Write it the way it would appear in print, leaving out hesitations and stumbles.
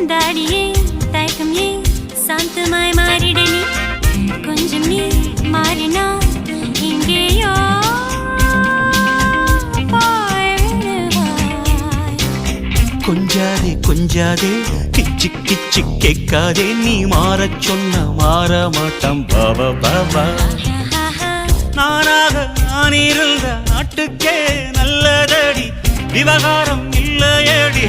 தாடியே தயக்கம் ஏன் சாந்தமாய் மாறிடனி கொஞ்சம் நீ மாறினா இங்கேயோ கொஞ்சாதே கொஞ்சாதே கிச்சு கிச்சு கேட்காதே நீ மாறச் சொன்ன மாற மாட்டான் பாபா பாபா நானாக நான் இருந்த நாட்டுக்கே நல்லதடி விவகாரம் இல்லையடி